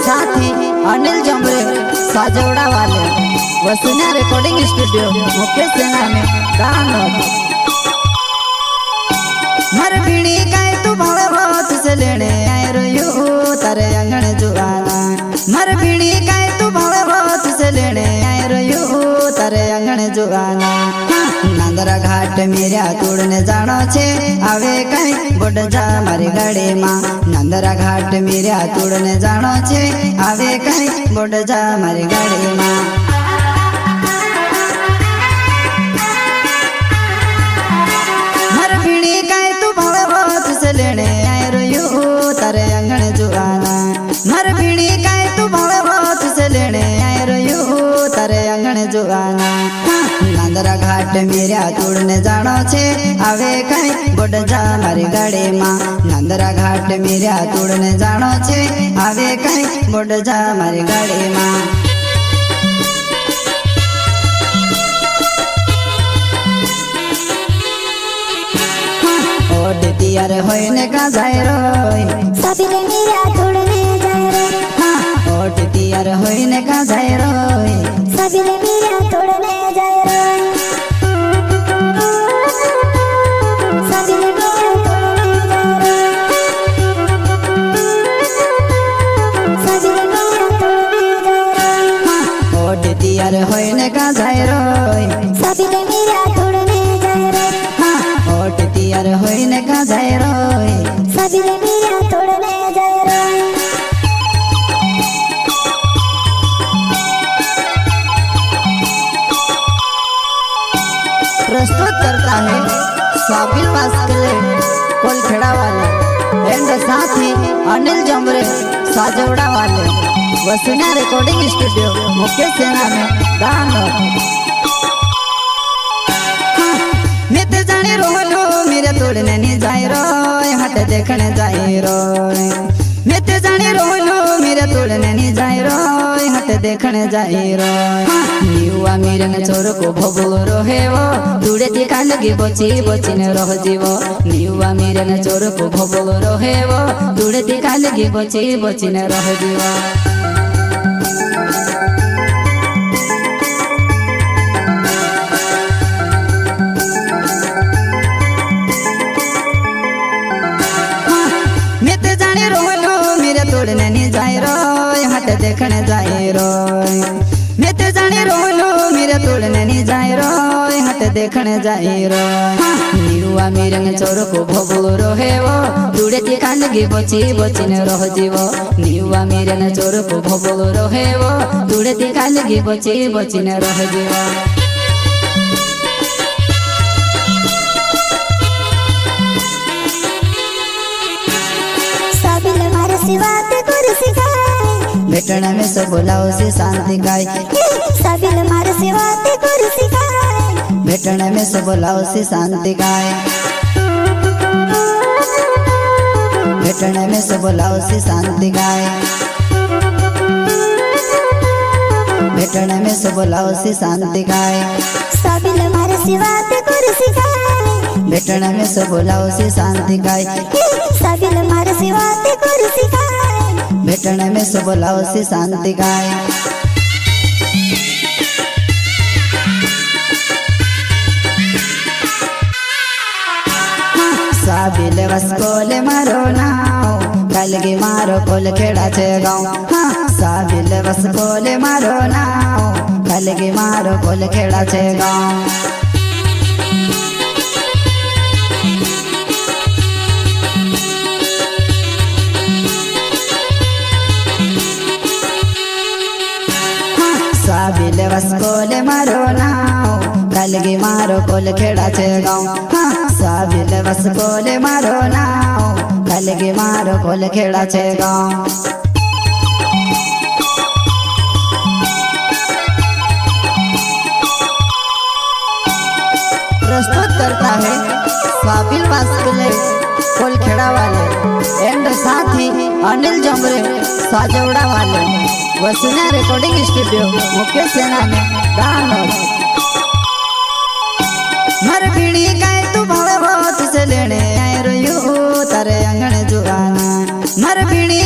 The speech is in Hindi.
साथी अनिल जमरे साजवड़ा वाले वसुना रिकॉर्डिंग स्टूडियो मुकेश सेना में दानव मर बीड़ी काय तू भावे बहुत से लेने आए रोयो तारे अंगण जुगाना मर बीड़ी काय तू भावे बहुत से लेने आए रोयो तारे अंगण जुगाना नांदरा घाट मेरा तोड़ने जानो छे आवे कई बोड जा मारी गाड़ी मां नांदरा घाट मेरा तोड़ने जानो छे आवे कई बोड जा मारी गाड़ी मां मर बीड़ी काय तू भावे बहुत से लेने आए रोयो तारे अंगण जुगाना मर बीड़ी काय तू भावे बहुत से लेने आए रोयो तारे अंगण जुगाना नांदरा घाट मेरा तोड़ने जानो छे आवे कई बोड जा मारी गाड़ी मां नांदरा घाट मेरा तोड़ने जानो छे आवे कई बोड जा मारी गाड़ी मां ओड तियार होइने का जाय रोय साबिले मेरा तोड़ने जाय रे ओड तियार होइने का जाय रोय साबिले मेरा तोड़ने जाय रे साबिले मेरा तोड़ने जाय रे साबिले मेरा तोड़ने जाय रे ओड तियार होइने का जाय रोय साबिले मेरा तोड़ने जाय रे ओड तियार होइने का जाय रोय साबिले मेरा तोड़ने जाय रे प्रस्तुत करता है स्वाबिल वास्कले कोलखेड़ा वाले एंड साथी अनिल जमरे साजवड़ा वाले वसुना रिकॉर्डिंग स्टूडियो मुकेश सेना में दानव मित जाने रोलो मेरे तोड़ने नहीं जाए रोय हट देखने जाए रोय मित जाने रोलो मेरे तोड़ने नहीं जाए रोय हट देखने जाए रोय निवा मेरे न छोर को भोगो रोहे वो दूरे दिखा लगी बची बची न रह जीवो निवा मेरे न छोर को भोगो रोहे वो दूरे दिखा लगी बची बची न रह जीवो मित जाने रोलो मेरे तोड़ने नहीं जाए रोय हट देखने जाए रोय मित जाने रोलो मेरे तोड़ने नहीं जाए रोय हट देखने जाए रोय निवा मेरे न छोर को भोगो रोहे वो दूरे दिखा लगी बची बची न रह जीवो निवा मेरे न छोर को भोगो रोहे वो दूरे दिखा लगी बची बची न रह जीवो साबिले मारे सिवा ते कुर्सी खाए भेटना में सब बोलाओ से शांति गाय साबिले मारे सिवा ते कुर्सी खाए भेटना में सब बोलाओ से शांति गाय भेटना में सब बोलाओ से शांति गाय भेटना में सब बोलाओ से शांति गाय साबिले मारे सिवा ते कुर्सी खाए भेटना में सब बोलाओ से शांति गाय साबिले मारे सिवा ते कुर्सी खाए भेटना में सब बोलाओ से शांति गाय साबिले वस्कोले मारो नाव कलगी मारो कोल खेड़ा छे गाँव साबिले वस्कोले मारो नाव कलगी मारो कोल खेड़ा छे गाँव साबिले वस्कोले मारो नाव कलगी मारो कोल खेड़ा छे गाँव साबिले वस्कोले मारो नाव कलगी मारो कोल खेड़ा छे गाँव प्रस्तुत करता है स्वाबिल वास्कले कोलखेड़ा वाले एंड साथी अनिल जमरे साजवड़ा वाले वसुना रिकॉर्डिंग स्टूडियो मुकेश सेना में दानव मर बीड़ी काय तू भावे बहुत से लेने आए रोयो तारे अंगण जुगाना मर बीड़ी